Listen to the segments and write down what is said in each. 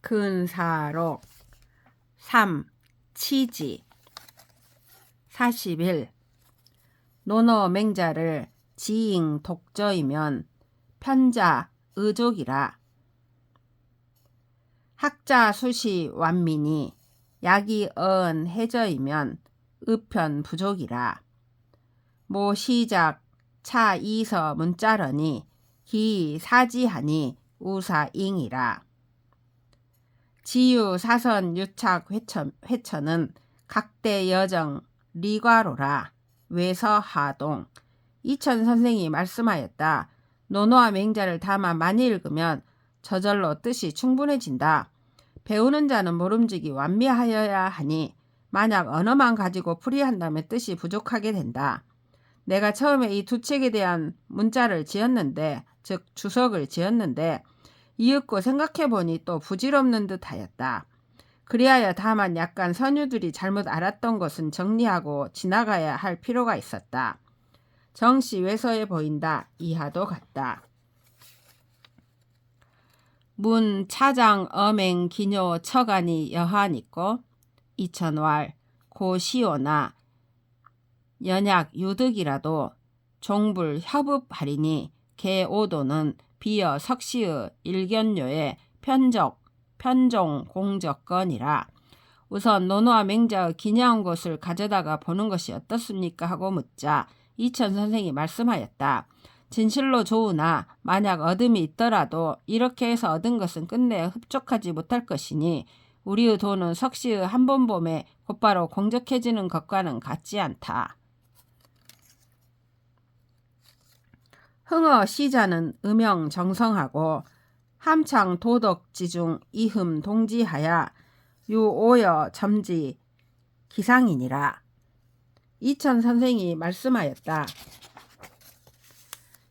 근사록 3. 치지 41. 논어 맹자를 지잉 독저이면 편자 의족이라. 학자 수시 완민이 약이 어은 해저이면 의편 부족이라. 모 시작 차 이서 문자러니 기 사지하니 우사잉이라. 지유 사선 유착 회처는 각대 여정 리과로라. 외서하동. 이천 선생이 말씀하였다. 논어와 맹자를 담아 많이 읽으면 저절로 뜻이 충분해진다. 배우는 자는 모름지기 완미하여야 하니 만약 언어만 가지고 풀이한다면 뜻이 부족하게 된다. 내가 처음에 이 두 책에 대한 문자를 지었는데, 즉 주석을 지었는데 이윽고 생각해보니 또 부질없는 듯 하였다. 그리하여 다만 약간 선유들이 잘못 알았던 것은 정리하고 지나가야 할 필요가 있었다. 정시 외서에 보인다. 이하도 같다. 문 차장 어맹 기뇨 처간이 여하니고 이천왈 고시오나 연약 유득이라도 종불 협읍하리니 개오도는 비어 석시의 일견료의 편종 공적건이라. 우선 논어와 맹자의 기냐한 것을 가져다가 보는 것이 어떻습니까 하고 묻자 이천 선생이 말씀하였다. 진실로 좋으나 만약 얻음이 있더라도 이렇게 해서 얻은 것은 끝내 흡족하지 못할 것이니 우리의 돈은 석시의 한 번 봄에 곧바로 공적해지는 것과는 같지 않다. 흥어 시자는 음영 정성하고 함창 도덕지중 이흠 동지하야 유오여 점지 기상이니라. 이천 선생이 말씀하였다.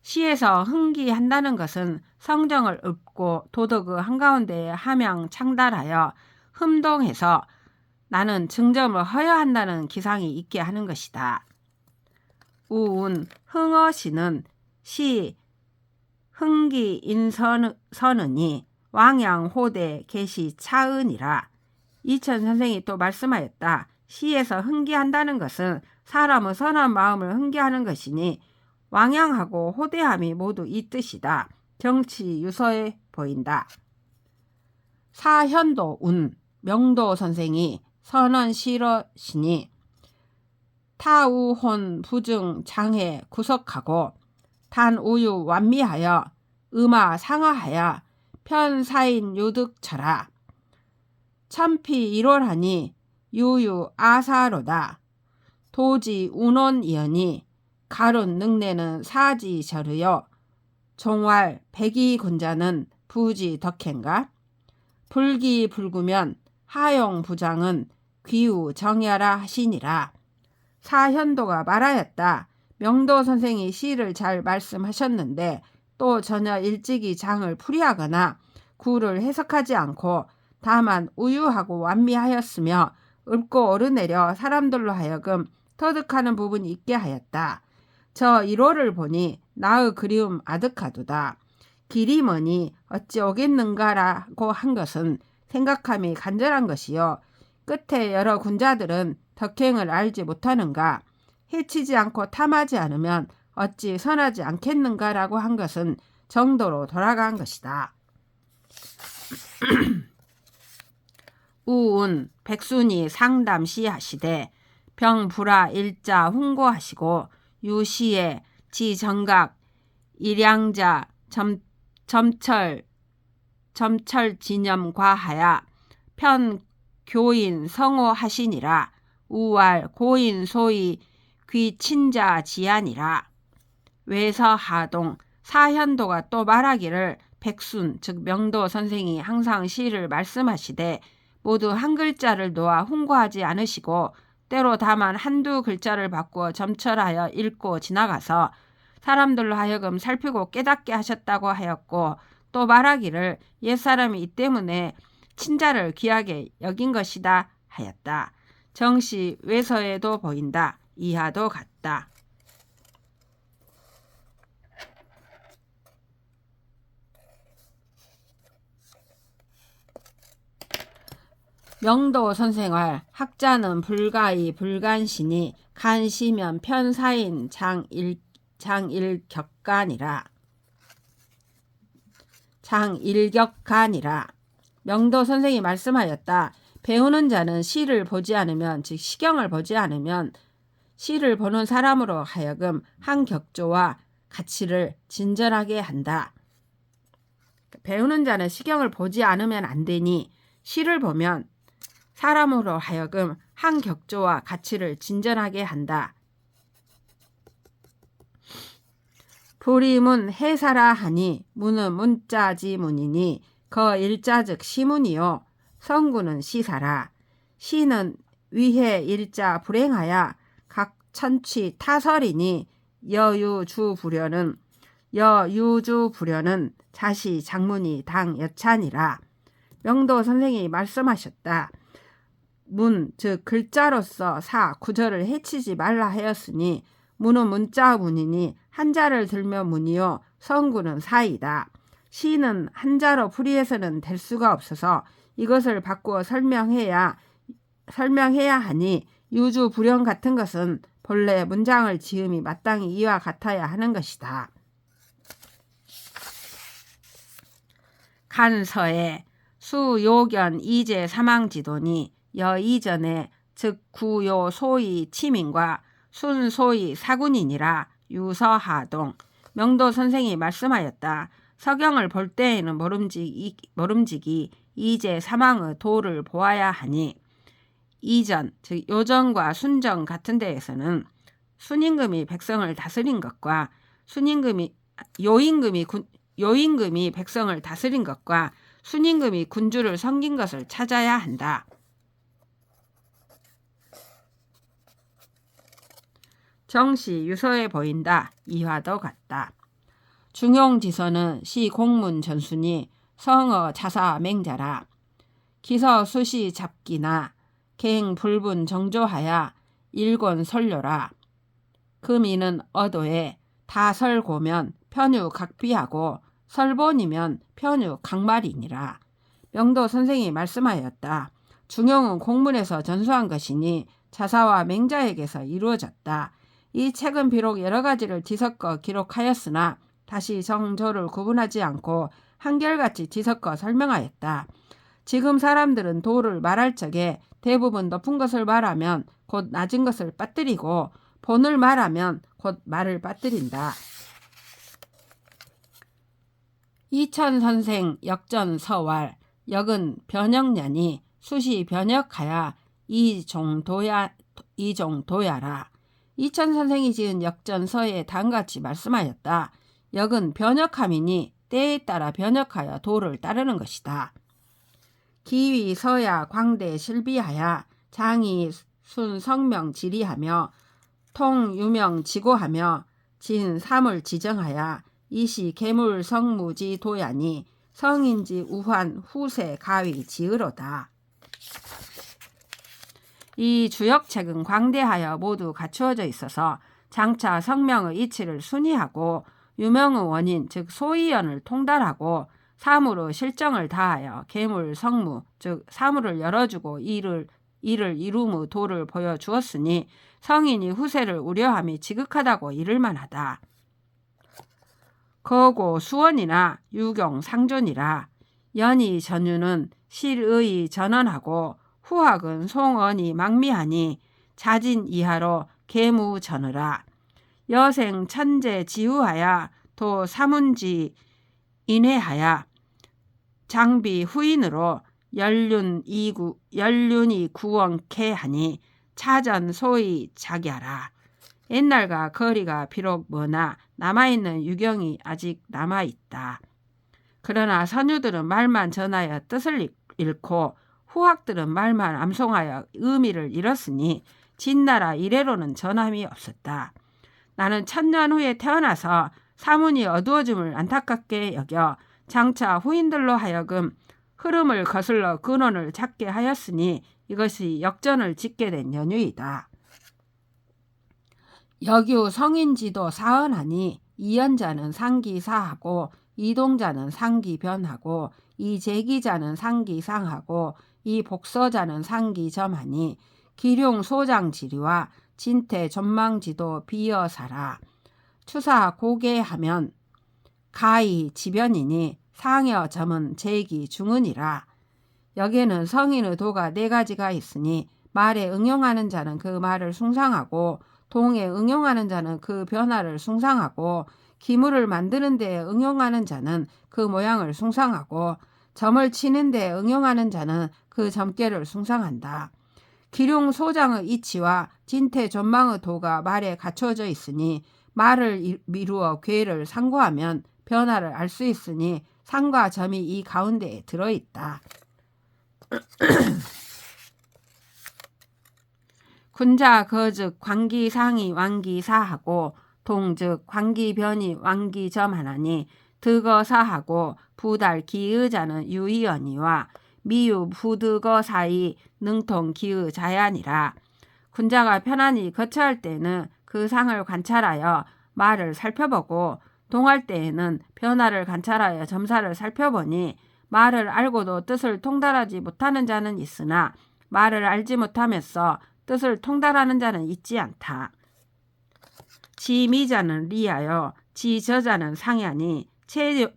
시에서 흥기한다는 것은 성정을 읊고 도덕의 한가운데에 함양 창달하여 흠동해서 나는 증점을 허여한다는 기상이 있게 하는 것이다. 우운 흥어시는 시 흥기 인선은이 왕양호대 계시 차은이라. 이천 선생이 또 말씀하였다. 시에서 흥기한다는 것은 사람의 선한 마음을 흥기하는 것이니 왕양하고 호대함이 모두 이 뜻이다. 정치 유서에 보인다. 사현도 운 명도 선생이 선언 실어시니 타우혼 부증 장해 구석하고 단우유 완미하여 음아 상하하여 편사인 유득처라. 천피 일월하니 유유 아사로다. 도지 운원이여니 가론 능내는 사지 저르여 종왈 백이 군자는 부지 덕행가. 불기 불구면 하용 부장은 귀우 정야라 하시니라. 사현도가 말하였다. 명도 선생이 시를 잘 말씀하셨는데 또 전혀 일찍이 장을 풀이하거나 구를 해석하지 않고 다만 우유하고 완미하였으며 읊고 오르내려 사람들로 하여금 터득하는 부분이 있게 하였다. 저 1호를 보니 나의 그리움 아득하도다. 길이 머니 어찌 오겠는가라고 한 것은 생각함이 간절한 것이요. 끝에 여러 군자들은 덕행을 알지 못하는가. 해치지 않고 탐하지 않으면 어찌 선하지 않겠는가라고 한 것은 정도로 돌아간 것이다. 우운 백순이 상담시 하시되 병불화 일자 훈고하시고 유시에 지정각 일양자 점철 진염 과하야 편교인 성호하시니라. 우왈 고인 소위 귀친자 지안이라. 외서하동 사현도가 또 말하기를 백순 즉 명도 선생이 항상 시를 말씀하시되 모두 한 글자를 놓아 훈고하지 않으시고 때로 다만 한두 글자를 바꾸어 점철하여 읽고 지나가서 사람들로 하여금 살피고 깨닫게 하셨다고 하였고 또 말하기를 옛사람이 이 때문에 친자를 귀하게 여긴 것이다 하였다. 정시 외서에도 보인다. 이하도 같다. 명도 선생활 학자는 불가이 불간시니 간시면 편사인 장일격간이라. 명도 선생이 말씀하였다. 배우는 자는 시를 보지 않으면, 즉 시경을 보지 않으면 시를 보는 사람으로 하여금 한 격조와 가치를 진전하게 한다. 배우는 자는 시경을 보지 않으면 안 되니 시를 보면 사람으로 하여금 한 격조와 가치를 진전하게 한다. 불이문 해사라 하니 문은 문자지 문이니 거 일자즉 시문이요 성구는 시사라. 시는 위해 일자 불행하여 각 천취 타설이니 여유주 불여는 자시 장문이 당 여찬이라. 명도 선생이 말씀하셨다. 문, 즉 글자로서 구절을 해치지 말라 하였으니 문은 문자 문이니 한자를 들면 문이요 성구는 사이다. 시는 한자로 풀이해서는 될 수가 없어서 이것을 바꾸어 설명해야 하니 유주 불연 같은 것은 본래 문장을 지음이 마땅히 이와 같아야 하는 것이다. 간서에 수요견 이제 사망지도니 여이전에 즉 구요 소위 치민과 순 소위 사군이니라. 유서하동. 명도 선생이 말씀하였다. 서경을 볼 때에는 모름지기 이제 사망의 도를 보아야 하니 이전 즉 요전과 순전 같은 데에서는 순임금이 백성을 다스린 것과 요임금이 백성을 다스린 것과 순임금이 군주를 섬긴 것을 찾아야 한다. 정시 유서에 보인다. 이화도 같다. 중용지서는 시 공문 전순이 성어 자사 맹자라. 기서 수시 잡기나 갱 불분 정조하야 일곤 설료라. 금이는 어도에 다설고면 편유 각비하고 설본이면 편유 각말이니라. 명도 선생이 말씀하였다. 중용은 공문에서 전수한 것이니 자사와 맹자에게서 이루어졌다. 이 책은 비록 여러 가지를 뒤섞어 기록하였으나 다시 정조를 구분하지 않고 한결같이 뒤섞어 설명하였다. 지금 사람들은 도를 말할 적에 대부분 높은 것을 말하면 곧 낮은 것을 빠뜨리고 본을 말하면 곧 말을 빠뜨린다. 이천선생 역전서왈 역은 변역냐니 수시 변역하야 이종도야라. 이천선생이 지은 역전서에 다음같이 말씀하였다. 역은 변역함이니 때에 따라 변역하여 도를 따르는 것이다. 기위 서야 광대 실비하야 장이 순 성명 지리하며 통 유명 지고하며 진 사물 지정하야 이시 계물 성무지 도야니 성인지 우환 후세 가위 지으로다. 이 주역책은 광대하여 모두 갖추어져 있어서 장차 성명의 이치를 순위하고 유명의 원인 즉 소이연을 통달하고 사물의 실정을 다하여 계물 성무 즉 사물을 열어주고 일을 이룸의 도를 보여주었으니 성인이 후세를 우려함이 지극하다고 이를 만하다. 거고 수원이나 유경 상존이라. 연이 전유는 실의 전언하고 후학은 송언이 망미하니 자진 이하로 계무 전으라. 여생 천재 지우하야 도 사문지 인회하야 장비 후인으로 연륜이 구원케 하니 차전 소위 자기하라. 옛날과 거리가 비록 머나 남아있는 유경이 아직 남아있다. 그러나 선유들은 말만 전하여 뜻을 잃고 후학들은 말만 암송하여 의미를 잃었으니 진나라 이래로는 전함이 없었다. 나는 천년 후에 태어나서 사문이 어두워짐을 안타깝게 여겨 장차 후인들로 하여금 흐름을 거슬러 근원을 찾게 하였으니 이것이 역전을 짓게 된 연유이다. 역유 성인지도 사언하니 이연자는 상기사하고 이동자는 상기 변하고 이 제기자는 상기 상하고 이 복서자는 상기 점하니 기룡 소장 지리와 진태 전망지도 비어사라. 추사 고개하면 가히 지변이니 상여 점은 제기 중은이라. 여기에는 성인의 도가 4가지가 있으니 말에 응용하는 자는 그 말을 숭상하고 동에 응용하는 자는 그 변화를 숭상하고 기물을 만드는 데에 응용하는 자는 그 모양을 숭상하고 점을 치는 데에 응용하는 자는 그 점괘를 숭상한다. 기룡 소장의 이치와 진태 존망의 도가 말에 갖춰져 있으니 말을 미루어 괴를 상고하면 변화를 알 수 있으니 상과 점이 이 가운데에 들어있다. 군자 거즉 관기상이 완기사하고 동즉 관기변이 완기점하나니 득어사하고 부달 기의자는 유의언이와 미유 부득어 사이 능통 기의 자야니라. 군자가 편안히 거처할 때에는 그 상을 관찰하여 말을 살펴보고 동할 때에는 변화를 관찰하여 점사를 살펴보니 말을 알고도 뜻을 통달하지 못하는 자는 있으나 말을 알지 못하면서 뜻을 통달하는 자는 있지 않다. 지미자는 리하여 지저자는 상야니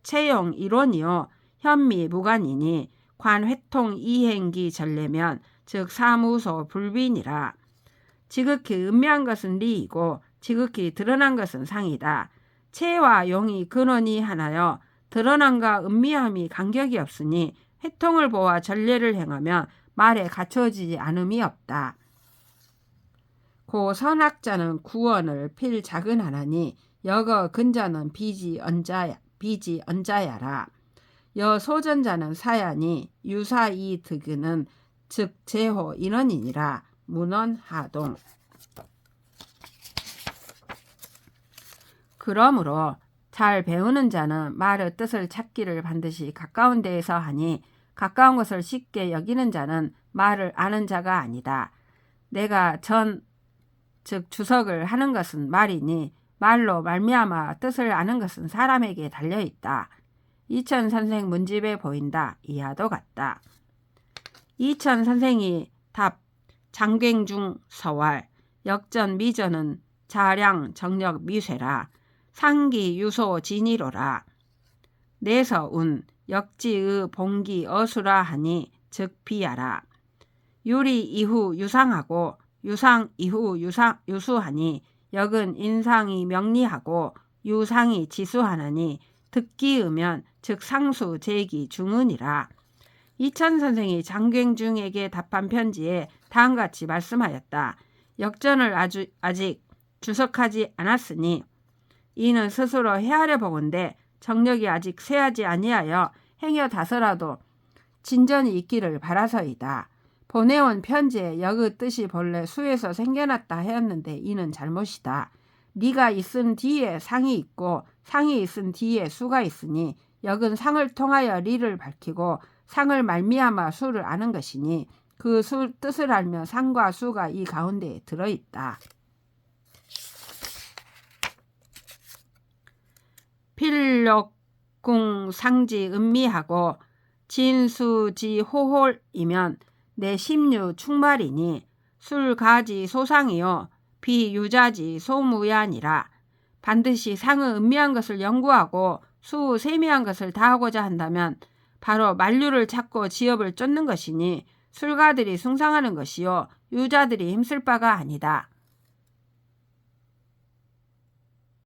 채용 이론이요 현미 무관이니 관회통 이행기 전례면 즉 사무소 불빈이라. 지극히 음미한 것은 리이고 지극히 드러난 것은 상이다. 채와 용이 근원이 하나여 드러남과 음미함이 간격이 없으니 회통을 보아 전례를 행하면 말에 갖춰지지 않음이 없다. 고 선악자는 구원을 필 작은하나니 여거 근자는 비지 언자야라. 여 소전자는 사야니 유사이 득은 즉 제호 인원이니라. 문헌하동. 그러므로 잘 배우는 자는 말의 뜻을 찾기를 반드시 가까운 데에서 하니 가까운 것을 쉽게 여기는 자는 말을 아는 자가 아니다. 내가 즉 주석을 하는 것은 말이니 말로 말미암아 뜻을 아는 것은 사람에게 달려있다. 이천 선생 문집에 보인다. 이하도 같다. 이천 선생이 답 장갱중 서왈 역전 미전은 자량 정력 미쇠라. 상기 유소 진이로라. 내서운 역지의 봉기 어수라 하니 즉 비야라. 유리 이후 유상하고 유상 이후 유수하니 역은 인상이 명리하고 유상이 지수하나니 듣기으면 즉 상수 제기 중은이라. 이천 선생이 장갱중에게 답한 편지에 다음같이 말씀하였다. 역전을 아직 주석하지 않았으니 이는 스스로 헤아려 보건대 정력이 아직 쇠하지 아니하여 행여 다서라도 진전이 있기를 바라서이다. 보내온 편지에 역의 뜻이 본래 수에서 생겨났다 하였는데 이는 잘못이다. 리가 있은 뒤에 상이 있고 상이 있은 뒤에 수가 있으니 역은 상을 통하여 리를 밝히고 상을 말미암아 수를 아는 것이니 그 수 뜻을 알며 상과 수가 이 가운데에 들어있다. 필력궁 상지 음미하고 진수지 호홀이면 내 심유 충말이니 술가지 소상이요 비유자지 소무야니라. 반드시 상의 음미한 것을 연구하고 수 세미한 것을 다하고자 한다면 바로 만류를 찾고 지업을 쫓는 것이니 술가들이 숭상하는 것이요 유자들이 힘쓸 바가 아니다.